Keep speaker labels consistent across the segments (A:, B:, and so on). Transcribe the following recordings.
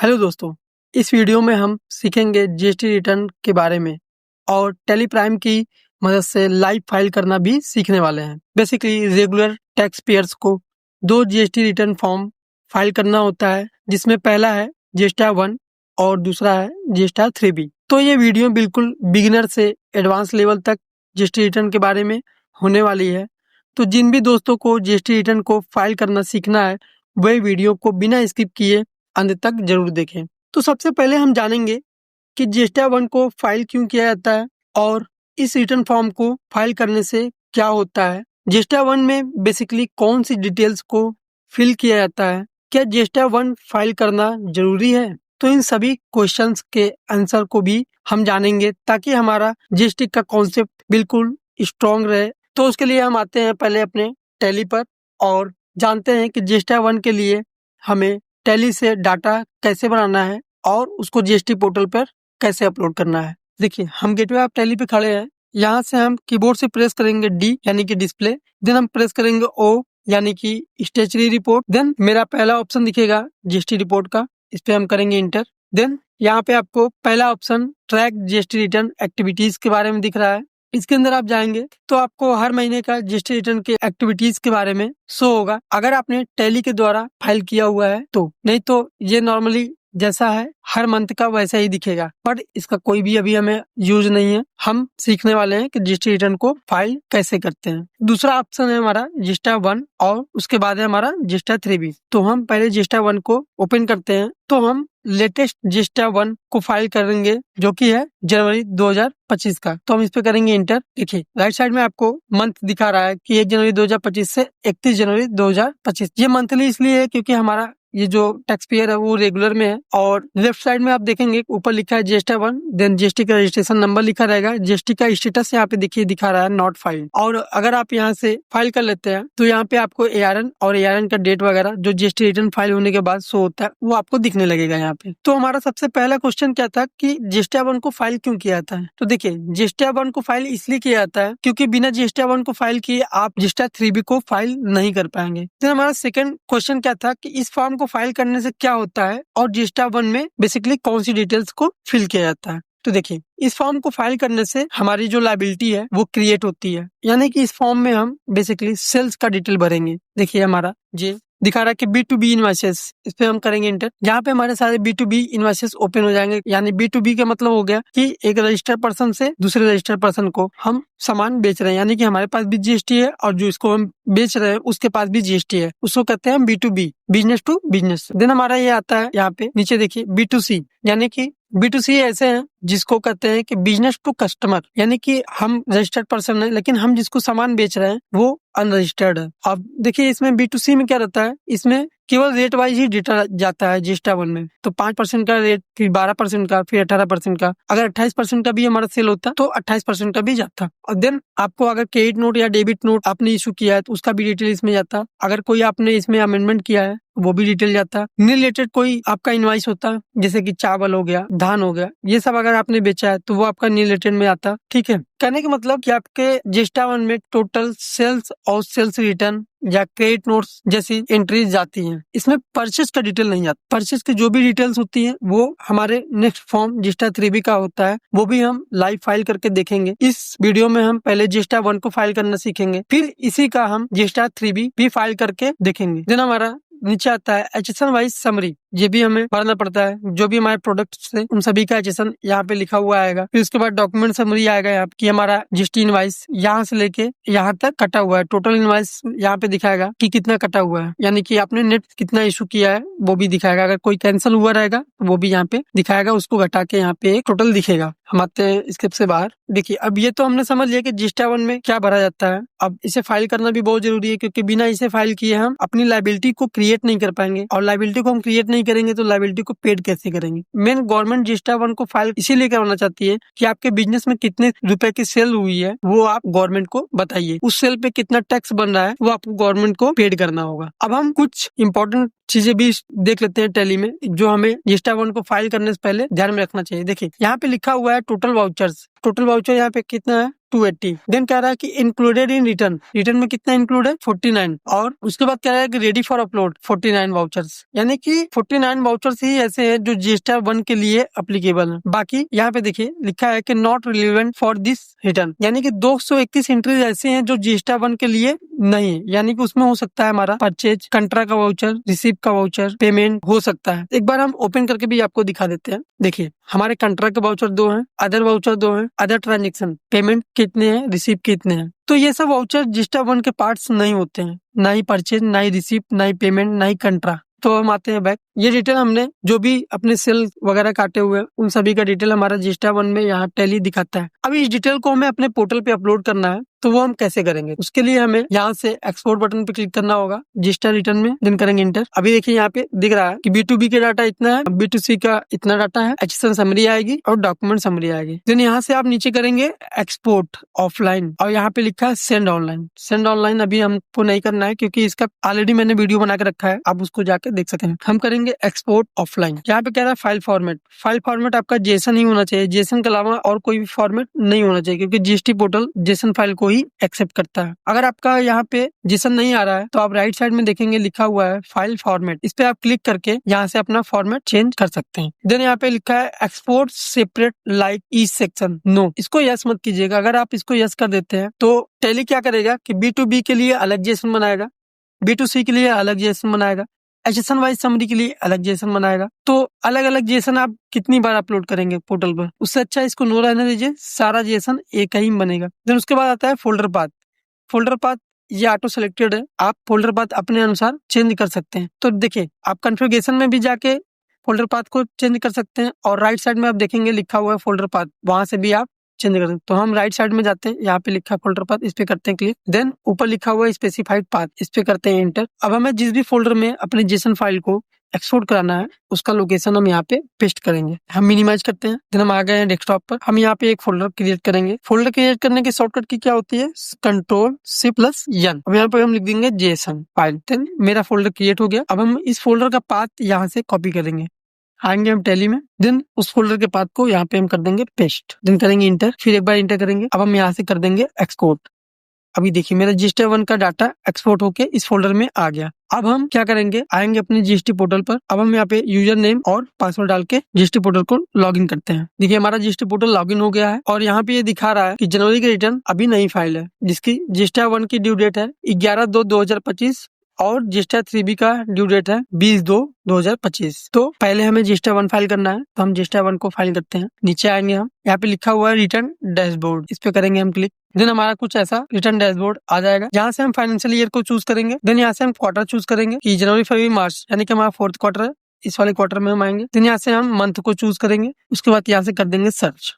A: Hello दोस्तों, इस video में हम सीखेंगे जीएसटी रिटर्न के बारे में और टैली प्राइम की मदद से लाइव फाइल करना भी सीखने वाले हैं। बेसिकली रेगुलर टैक्स पेयर्स को दो जीएसटी रिटर्न फॉर्म फाइल करना होता है, जिसमें पहला है जीएसटी 1 और दूसरा है जीएसटी 3B। तो ये वीडियो बिल्कुल बिगिनर से एडवांस लेवल तक जीएसटी रिटर्न के बारे में होने वाली है। तो जिन भी दोस्तों को जीएसटी रिटर्न को फाइल करना सीखना है, वह वीडियो को बिना स्किप किए अंत तक जरूर देखें। तो सबसे पहले हम जानेंगे कि जीएसटी 1 को फाइल क्यों किया जाता है और इस रिटर्न फॉर्म को फाइल करने से क्या होता है। जीएसटी 1 में बेसिकली कौन सी डिटेल्स को फिल किया जाता है, क्या जीएसटी 1 फाइल करना जरूरी है। तो इन सभी क्वेश्चंस के आंसर को भी हम जानेंगे ताकि हमारा जीएसटी का कॉन्सेप्ट बिल्कुल स्ट्रॉन्ग रहे। तो उसके लिए हम आते हैं पहले अपने टैली पर और जानते हैं कि जीएसटी 1 के लिए हमें टैली से डाटा कैसे बनाना है और उसको जीएसटी पोर्टल पर कैसे अपलोड करना है। देखिए, हम गेटवे ऑफ टैली पे खड़े हैं। यहाँ से हम कीबोर्ड से प्रेस करेंगे डी यानी कि डिस्प्ले, देन हम प्रेस करेंगे ओ यानी कि स्टेचुरी रिपोर्ट। देन मेरा पहला ऑप्शन दिखेगा जीएसटी रिपोर्ट का, इस पे हम करेंगे इंटर। देन यहाँ पे आपको पहला option track GST return activities के बारे में दिख रहा है। इसके अंदर आप जाएंगे तो आपको हर महीने का जीएसटी रिटर्न के एक्टिविटीज के बारे में शो होगा, अगर आपने टैली के द्वारा फाइल किया हुआ है तो। नहीं तो ये नॉर्मली जैसा है हर मंथ का वैसा ही दिखेगा, बट इसका कोई भी अभी हमें यूज नहीं है। हम सीखने वाले हैं कि जीएसटी रिटर्न को फाइल कैसे करते हैं। दूसरा ऑप्शन है हमारा जीएसटी 1 और उसके बाद है हमारा जीएसटी 3B। तो हम पहले जीएसटी 1 को ओपन करते हैं। तो हम लेटेस्ट जीएसटी 1 को फाइल करेंगे जो कि है जनवरी 2025 का। तो हम इस पे करेंगे इंटर। देखिए, राइट साइड में आपको मंथ दिखा रहा है कि 1 जनवरी 2025 से 31 जनवरी 2025। ये मंथली इसलिए है क्योंकि हमारा ये जो टैक्स पेयर है वो रेगुलर में है। और लेफ्ट साइड में आप देखेंगे ऊपर लिखा है जीएसटी 1, देन जीएसटी का रजिस्ट्रेशन नंबर लिखा रहेगा। जीएसटी का स्टेटस यहाँ पे देखिए दिखा रहा है नॉट फाइल। और अगर आप यहाँ से फाइल कर लेते हैं तो यहाँ पे आपको ARN और ARN का डेट वगैरह जो जीएसटी रिटर्न फाइल होने के बाद शो होता है वो आपको दिखने लगेगा यहाँ पे। तो हमारा सबसे पहला क्वेश्चन क्या था कि जीएसटी 1 को फाइल क्यों किया जाता है। तो देखिए, जीएसटी 1 को फाइल इसलिए किया जाता है क्योंकि बिना जीएसटी 1 को फाइल किए आप जीएसटी 3B को फाइल नहीं कर पाएंगे। तो हमारा सेकंड क्वेश्चन क्या था कि इस फॉर्म को फाइल करने से क्या होता है और जीएसटी 1 में बेसिकली कौन सी डिटेल्स को फिल किया जाता है। तो देखिए, इस फॉर्म को फाइल करने से हमारी जो लायबिलिटी है वो क्रिएट होती है, यानी कि इस फॉर्म में हम बेसिकली सेल्स का डिटेल भरेंगे। देखिए, हमारा ये दिखा रहा है कि B2B इनवॉइसेस, इस पे हम करेंगे इंटर। यहाँ पे हमारे सारे B2B इनवॉइसेस ओपन हो जाएंगे। यानी B2B का मतलब हो गया कि एक रजिस्टर्ड पर्सन से दूसरे रजिस्टर्ड पर्सन को हम सामान बेच रहे हैं, यानी कि हमारे पास भी जीएसटी है और जो इसको हम बेच रहे हैं उसके पास भी जीएसटी है। उसको कहते हैं B2B, business to business. Then हमारा ये आता है यहाँ पे नीचे देखिए B2C, यानी कि B2C ऐसे हैं जिसको कहते हैं कि बिजनेस टू कस्टमर, यानी कि हम रजिस्टर्ड पर्सन है लेकिन हम जिसको सामान बेच रहे हैं वो अनरजिस्टर्ड है। अब देखिए, इसमें B2C में क्या रहता है, इसमें केवल रेट वाइज ही डेटा जाता है जीएसटी 1 में। तो 5% का रेट, फिर 12% का, फिर 18% का। अगर 28% का भी हमारा सेल होता तो 28% का भी जाता। और देन आपको अगर क्रेडिट नोट या डेबिट नोट आपने इशू किया है तो उसका भी डिटेल इसमें जाता। अगर कोई आपने इसमें अमेंडमेंट किया है वो भी डिटेल जाता। रिलेटेड कोई आपका इनवाइस होता जैसे कि चावल हो गया, धान हो गया, ये सब अगर आपने बेचा है तो वो आपका रिलेटेड में आता। ठीक है, कहने का मतलब कि आपके जीएसटी 1 में टोटल सेल्स और सेल्स रिटर्न या क्रेडिट नोट्स जैसी एंट्रीज जाती हैं। इसमें परचेस का डिटेल नहीं जाता। परचेस की जो भी डिटेल्स होती हैं वो हमारे नेक्स्ट फॉर्म जीएसटी 3B का होता है, वो भी हम लाइव फाइल करके देखेंगे। इस वीडियो में हम पहले जीएसटी 1 को फाइल करना सीखेंगे, फिर इसी का हम जीएसटी 3B भी फाइल करके देखेंगे। देन हमारा नीचे आता है HSN वाइज समरी, ये भी हमें पढ़ना पड़ता है। जो भी हमारे प्रोडक्ट्स थे उन सभी का HSN यहाँ पे लिखा हुआ आएगा। फिर उसके बाद डॉक्यूमेंट समरी आएगा यहाँ कि हमारा जीएसटी इनवाइस यहाँ से लेके यहाँ तक कटा हुआ है। टोटल इनवाइस यहाँ पे दिखाएगा कि कितना कटा हुआ है, यानी कि आपने नेट कितना इशू किया है वो भी दिखाएगा। अगर कोई कैंसिल हुआ रहेगा तो वो भी यहाँ पे दिखाएगा, उसको घटा के यहाँ पे एक टोटल दिखेगा। हम आते हैं स्किप से बाहर। देखिए, अब ये तो हमने समझ लिया कि जीएसटी 1 में क्या भरा जाता है। अब इसे फाइल करना भी बहुत जरूरी है क्योंकि बिना इसे फाइल किए हम अपनी लायबिलिटी को क्रिएट नहीं कर पाएंगे, और लायबिलिटी को हम क्रिएट नहीं करेंगे तो लायबिलिटी को पेड कैसे करेंगे। मेन गवर्नमेंट जीएसटी 1 को फाइल इसीलिए करवाना चाहती है कि आपके बिजनेस में कितने रुपए की सेल हुई है वो आप गवर्नमेंट को बताइए। उस सेल पे कितना टैक्स बन रहा है वो आपको गवर्नमेंट को पेड करना होगा। अब हम कुछ इंपॉर्टेंट चीजें भी देख लेते हैं टैली में जो हमें जीएसटी 1 को फाइल करने से पहले ध्यान में रखना चाहिए। देखिए, यहाँ पे लिखा हुआ है टोटल वाउचर्स। टोटल वाउचर यहाँ पे कितना है, 280। देन कह रहा है कि इंक्लूडेड इन रिटर्न, रिटर्न में कितना इंक्लूड है 49, और उसके बाद कह रहा है कि रेडी फॉर अपलोड 49 वाउचर्स, यानी कि 49 वाउचर्स ही ऐसे हैं जो जीएसटी 1 के लिए अप्लीकेबल है। बाकी यहाँ पे देखिए लिखा है कि not relevant for this return, यानी कि 231 एंट्रीज ऐसे हैं जो जीएसटी 1 के लिए नहीं है, यानी कि उसमें हो सकता है हमारा परचेज, कंट्रा का वाउचर, रिसीव का वाउचर, पेमेंट हो सकता है। एक बार हम ओपन करके भी आपको दिखा देते हैं। देखिए हमारे कंट्रा के वाउचर 2 हैं, अदर वाउचर 2 हैं, अदर ट्रांजेक्शन पेमेंट कितने हैं, रिसीव कितने हैं। तो ये सब वाउचर जीएसटी 1 के पार्ट्स नहीं होते हैं, ना ही परचेज, ना ही रिसीव, ना ही पेमेंट, ना ही कंट्रा। तो हम आते हैं बैक। ये डिटेल हमने जो भी अपने सेल वगैरह काटे हुए हैं उन सभी का डिटेल हमारा जीएसटी 1 में यहाँ टैली दिखाता है। अभी इस डिटेल को हमें अपने पोर्टल पे अपलोड करना है, तो वो हम कैसे करेंगे? उसके लिए हमें यहाँ से एक्सपोर्ट बटन पे क्लिक करना होगा जीएसटी रिटर्न में, देन करेंगे इंटर। अभी देखिए यहाँ पे दिख रहा है कि B2B के डाटा इतना है, B2C का इतना डाटा है, HSN समरी आएगी और डॉक्यूमेंट समरी आएगी। देन यहाँ से आप नीचे करेंगे एक्सपोर्ट ऑफलाइन और यहाँ पे लिखा है सेंड ऑनलाइन। सेंड ऑनलाइन अभी हमको नहीं करना है क्योंकि इसका ऑलरेडी मैंने वीडियो बना के रखा है, आप उसको जाके देख सकते हैं। हम करेंगे एक्सपोर्ट ऑफलाइन। यहाँ पे कह रहा है फाइल फॉर्मेट। फाइल फॉर्मेट आपका जेसन ही होना चाहिए, जेसन के अलावा और कोई भी फॉर्मेट नहीं होना चाहिए क्योंकि जीएसटी पोर्टल जेसन फाइल को ही एक्सेप्ट करता है। अगर आपका यहाँ पे जेसन नहीं आ रहा है तो आप राइट साइड में देखेंगे लिखा हुआ है फाइल फॉर्मेट, इस पे आप क्लिक करके यहाँ से अपना फॉर्मेट चेंज कर सकते हैं। देन यहाँ पे लिखा है export separate like each section, no, इसको यस मत कीजिएगा। अगर आप इसको यस कर देते हैं तो टैली क्या करेगा कि B2B के लिए अलग जेसन बनाएगा, B2C के लिए अलग जेसन बनाएगा, HSN वाइज समरी के लिए अलग जेसन बनाएगा। तो अलग अलग जेसन आप कितनी बार अपलोड करेंगे पोर्टल पर? उससे अच्छा इसको नो रहने दीजिए, सारा जेसन एक ही बनेगा। देन उसके बाद आता है फोल्डर पाथ। फोल्डर पाथ ये ऑटो सिलेक्टेड है, आप फोल्डर पाथ अपने अनुसार चेंज कर सकते हैं। तो देखिए आप कॉन्फ़िगरेशन में भी जाके फोल्डर पाथ को चेंज कर सकते हैं और राइट साइड में आप देखेंगे लिखा हुआ है फोल्डर पाथ, वहां से भी आप चेंज कर सकते हैं। तो हम राइट साइड में जाते हैं, यहाँ पे लिखा है फोल्डर पाथ, इस पे करते हैं क्लिक। देन ऊपर लिखा हुआ है स्पेसिफाइड पाथ, इस पे करते हैं एंटर। अब हमें जिस भी फोल्डर में अपने जेसन फाइल को एक्सपोर्ट कराना है उसका लोकेशन हम यहाँ पे पेस्ट करेंगे। हम मिनिमाइज करते हैं, देन हम आ गए हैं डेस्कटॉप पर। हम यहाँ पे एक फोल्डर क्रिएट करेंगे। फोल्डर क्रिएट करने की शॉर्टकट की क्या होती है? Ctrl+C+N। अब यहाँ पे हम लिख देंगे जेसन फाइल। देन मेरा फोल्डर क्रिएट हो गया। अब हम इस फोल्डर का पाथ यहाँ से कॉपी करेंगे, आएंगे हम टैली में, देन उस फोल्डर के पाथ को यहाँ पे हम कर देंगे पेस्ट, देन करेंगे इंटर, फिर एक बार इंटर करेंगे। अब हम यहाँ से कर देंगे एक्सपोर्ट। अभी देखिए मेरा जीएसटी 1 का डाटा एक्सपोर्ट होके इस फोल्डर में आ गया। अब हम क्या करेंगे, आएंगे अपने जीएसटी पोर्टल पर। अब हम यहाँ पे यूजर नेम और पासवर्ड डाल के जीएसटी पोर्टल को लॉगिन करते हैं। देखिए हमारा जीएसटी पोर्टल लॉगिन हो गया है और यहाँ पे ये दिखा रहा है कि जनवरी की रिटर्न अभी नई फाइल है जिसकी जीएसटी 1 की ड्यू डेट है 11/2/2025 और जीएसटी 3B का ड्यू डेट है 20/2/2025। तो पहले हमें जीएसटी 1 फाइल करना है, तो हम जीएसटी 1 को फाइल करते हैं। नीचे आएंगे हम, यहाँ पे लिखा हुआ है रिटर्न डैशबोर्ड, इस पे करेंगे हम क्लिक। देन हमारा कुछ ऐसा रिटर्न डैशबोर्ड आ जाएगा, जहाँ से हम फाइनेंशियल ईयर को चूज करेंगे। देन यहाँ से हम क्वार्टर चूज करेंगे कि जनवरी फरवरी मार्च, यानी कि हमारा 4th क्वार्टर है, इस वाले क्वार्टर में हम आएंगे। देन यहाँ से हम मंथ को चूज करेंगे, उसके बाद यहाँ से कर देंगे सर्च।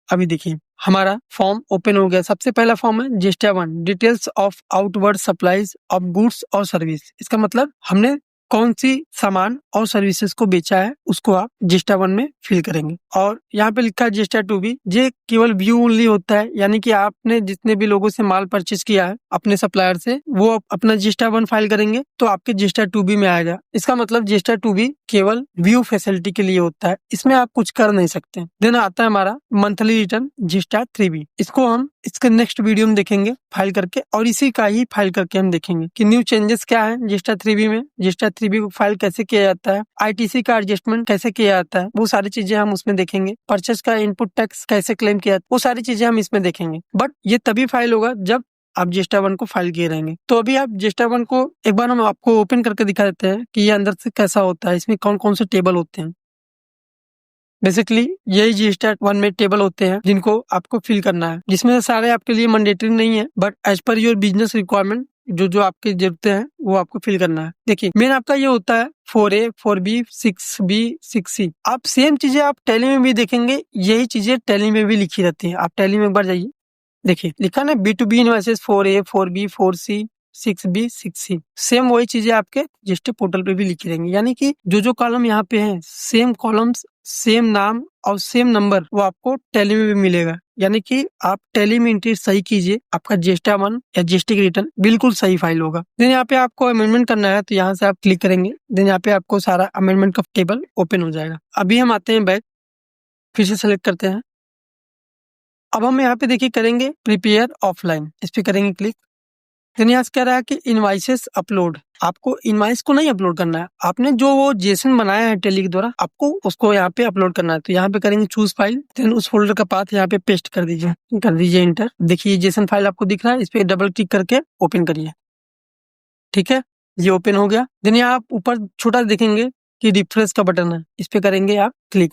A: अभी देखिए हमारा फॉर्म ओपन हो गया। सबसे पहला फॉर्म है GST 1 details of outward supplies of goods और सर्विस। इसका मतलब हमने कौन सी सामान और सर्विसेज को बेचा है उसको आप जीएसटी 1 में फिल करेंगे। और यहाँ पे लिखा है जीएसटी 2B, ये केवल व्यू ओनली होता है, यानी कि आपने जितने भी लोगों से माल परचेज किया है अपने सप्लायर से, वो अपना जीएसटी 1 फाइल करेंगे तो आपके जीएसटी 2B में आएगा। इसका मतलब जीएसटी 2B केवल व्यू फैसिलिटी के लिए होता है, इसमें आप कुछ कर नहीं सकते। देन आता है हमारा मंथली रिटर्न जीएसटी 3B। इसको हम इसके नेक्स्ट वीडियो में देखेंगे फाइल करके, और इसी का ही फाइल करके हम देखेंगे कि न्यू चेंजेस क्या है जीएसटी 3B में, जीएसटी 3B को फाइल कैसे किया जाता है, आईटीसी का एडजस्टमेंट कैसे किया जाता है, वो सारी चीजें हम उसमें देखेंगे। परचेस का इनपुट टैक्स कैसे क्लेम किया, वो सारी चीजें हम इसमें देखेंगे। बट ये तभी फाइल होगा जब आप जीएसटी 1 को फाइल किए रहेंगे। तो अभी आप जीएसटी 1 को एक बार हम आपको ओपन करके दिखा देते हैं कि ये अंदर से कैसा होता है, इसमें कौन कौन से टेबल होते हैं। बेसिकली यही जीएसटी 1 में टेबल होते हैं जिनको आपको फिल करना है, जिसमें सारे आपके लिए मैंडेटरी नहीं है, but as per your business requirement जो आपकी जरूरतें हैं वो आपको फिल करना है। देखिए मेन आपका ये होता है 4A 4B 6B 6C। आप सेम चीजें आप टैली में भी देखेंगे, यही चीजें टैली में भी लिखी रहती है। आप टैली में एक बार जाइए, देखिए लिखा ना B2B invoices 4A 4B 4C 6B 6C, same वही चीजें आपके जीएसटी पोर्टल पे भी लिखी रहेंगी। यानी कि जो कॉलम यहाँ पे है, सेम कॉलम्स, सेम नाम और सेम नंबर वो आपको टैली में भी मिलेगा। यानी कि आप टैली में एंट्री सही कीजिए, आपका जीएसटी 1 या जीएसटी की रिटर्न बिल्कुल सही फाइल होगा। देन यहाँ पे आपको अमेंडमेंट करना है, तो यहाँ से आप क्लिक करेंगे, देन यहाँ पे आपको सारा अमेंडमेंट का टेबल ओपन हो जाएगा। अभी हम आते हैं बैक, फिर से सेलेक्ट करते हैं, अब हम यहाँ पे देखिए करेंगे प्रिपेयर ऑफलाइन, इस पे करेंगे क्लिक। देन यहाँ से कह रहा है कि इनवाइसेस अपलोड, आपको इनवाइस को नहीं अपलोड करना है, आपने जो वो जेसन बनाया है टेली के द्वारा आपको उसको यहाँ पे अपलोड करना है। तो यहाँ पे करेंगे चूज फाइल, देन उस फोल्डर का पाथ यहाँ पे पेस्ट कर दीजिए इंटर। देखिए जेसन फाइल आपको दिख रहा है, इस पे डबल क्लिक करके ओपन करिए। ठीक है, ये ओपन हो गया। देन यहाँ आप ऊपर छोटा देखेंगे कि रिफ्रेश का बटन है, इस पे करेंगे आप क्लिक।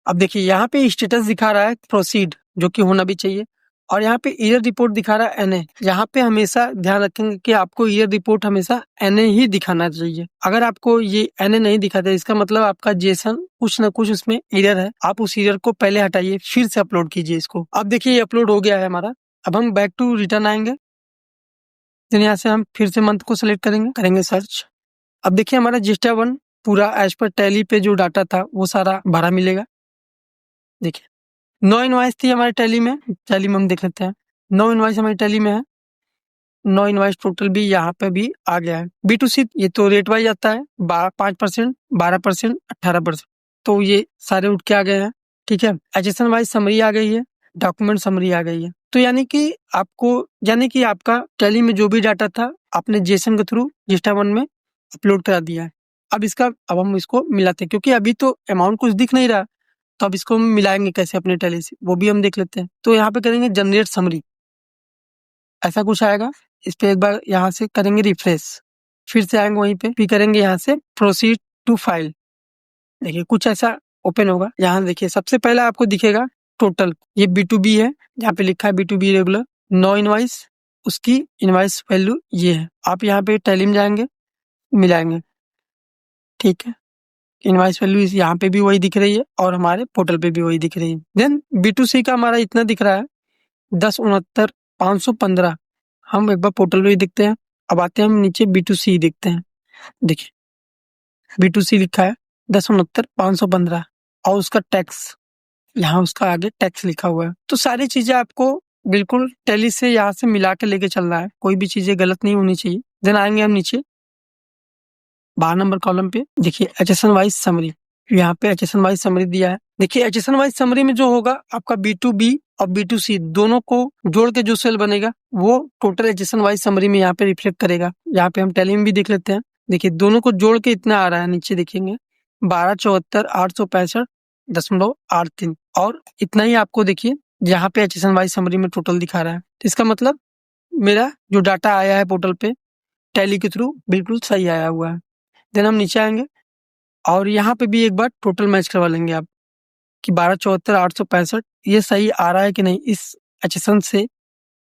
A: अब देखिए यहाँ पे स्टेटस दिखा रहा है प्रोसीड, जो कि होना भी चाहिए, और यहाँ पे ईयर रिपोर्ट दिखा रहा है एनए। यहाँ पे हमेशा ध्यान रखेंगे कि आपको ईयर रिपोर्ट हमेशा एनए ही दिखाना चाहिए। अगर आपको ये एनए नहीं दिखाता इसका मतलब आपका जेसन कुछ ना कुछ उसमें एरर है, आप उस एरर को पहले हटाइए फिर से अपलोड कीजिए इसको। अब देखिए ये अपलोड हो गया है हमारा। अब हम बैक टू रिटर्न आएंगे, फिर यहाँ से हम फिर से मंथ को सिलेक्ट करेंगे सर्च। अब देखिए हमारा जीएसटी 1 पूरा एज पर टैली पे जो डाटा था वो सारा भरा मिलेगा। देखिए 9 इनवाइस थी हमारे टैली में हम देख लेते हैं। 9 इनवाइस हमारी टैली में है, 9 इनवाइस टोटल भी यहाँ पे भी आ गया है। B2C ये तो रेट वाइज आता है, 5%, 12%, 18%, तो ये सारे उठ के आ गए हैं। ठीक है, एचएसएन वाइज समरी आ गई है, डॉक्यूमेंट समरी आ गई है। तो यानी कि आपका टैली में जो भी डाटा था आपने जेसन के थ्रू जीएसटी 1 में अपलोड करा दिया है। अब हम इसको मिलाते हैं, क्योंकि अभी तो अमाउंट कुछ दिख नहीं रहा, तो अब इसको हम मिलाएंगे कैसे अपने टैली से वो भी हम देख लेते हैं। तो यहाँ पे करेंगे जनरेट समरी, ऐसा कुछ आएगा, इस पे एक बार यहाँ से करेंगे रिफ्रेश, फिर से आएंगे वहीं पे, फिर करेंगे यहाँ से प्रोसीड टू फाइल। देखिए कुछ ऐसा ओपन होगा। यहाँ देखिए सबसे पहले आपको दिखेगा टोटल, ये B2B है, यहाँ पे लिखा है B2B रेगुलर 9 इनवाइस, उसकी इनवाइस वैल्यू ये है। आप यहाँ पे टैली में जाएंगे, मिलाएंगे। ठीक है, इनवाइस वैल्यू यहाँ पे भी वही दिख रही है और हमारे पोर्टल पे भी वही दिख रही है। देन B2C का हमारा इतना दिख रहा है 1069,515। हम एक बार पोर्टल पे ही देखते हैं। अब आते हैं हम नीचे B2C देखते हैं। देखिए B2C लिखा है 1069,515 और उसका टैक्स यहाँ उसका आगे टैक्स लिखा हुआ है। तो सारी चीजें आपको बिल्कुल टैली से यहाँ से मिला के लेके चलना है, कोई भी चीजें गलत नहीं होनी चाहिए। देन आएंगे हम नीचे 12 नंबर कॉलम पे, देखिए एचएसएन वाइज समरी, यहाँ पे एचएसएन वाइज समरी दिया है। देखिए एचएसएन वाइज समरी में जो होगा आपका B2B और B2C दोनों को जोड़ के जो सेल बनेगा वो टोटल एचएसएन वाइज समरी में यहाँ पे रिफ्लेक्ट करेगा। यहाँ पे हम टैली में भी देख लेते हैं। देखिए दोनों को जोड़ के इतना आ रहा है, नीचे देखेंगे 12,74,865.83 और इतना ही आपको देखिए यहाँ पे एचएसएन वाइज समरी में टोटल दिखा रहा है। तो इसका मतलब मेरा जो डाटा आया है पोर्टल पे टैली के थ्रू बिल्कुल सही आया हुआ है। देन हम नीचे आएंगे और यहाँ पे भी एक बार टोटल मैच करवा लेंगे आप कि 12,74,865 ये सही आ रहा है कि नहीं, इस एचएसएन से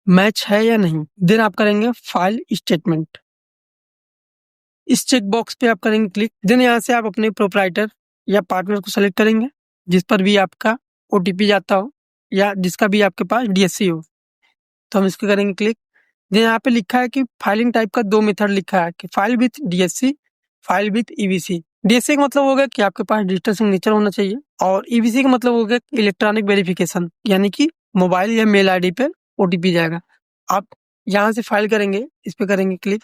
A: मैच है या नहीं। देन आप करेंगे फाइल स्टेटमेंट, इस चेक बॉक्स पे आप करेंगे क्लिक। देन यहाँ से आप अपने प्रोप्राइटर या पार्टनर को सेलेक्ट करेंगे जिस पर भी आपका ओटीपी जाता हो या जिसका भी आपके पास डीएससी हो, तो हम इसको करेंगे क्लिक। देन यहाँ पे लिखा है कि फाइलिंग टाइप का 2 मेथड लिखा है कि file with DSC, file with EVC. DSC का मतलब हो गया कि आपके पास डिजिटल सिग्नेचर होना चाहिए और ईवीसी का मतलब हो गया इलेक्ट्रॉनिक वेरिफिकेशन, यानी कि मोबाइल या मेल आईडी पे ओटीपी जाएगा। आप यहाँ से फाइल करेंगे, इस पे करेंगे क्लिक,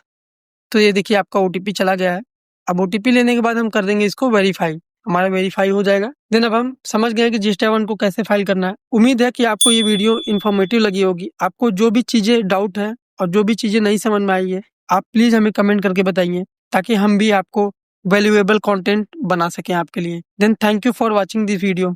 A: तो ये देखिए आपका ओटीपी चला गया है। अब ओटीपी लेने के बाद हम कर देंगे इसको वेरीफाई, हमारा वेरीफाई हो जाएगा। देन अब हम समझ गए कि जीएसटी 1 को कैसे फाइल करना है। उम्मीद है कि आपको ये वीडियो इन्फॉर्मेटिव लगी होगी। आपको जो भी चीजें डाउट है और जो भी चीजें नहीं समझ में आई है आप प्लीज हमें कमेंट करके बताइए, ताकि हम भी आपको वैल्यूएबल कंटेंट बना सकें आपके लिए। Then thank you for watching this video.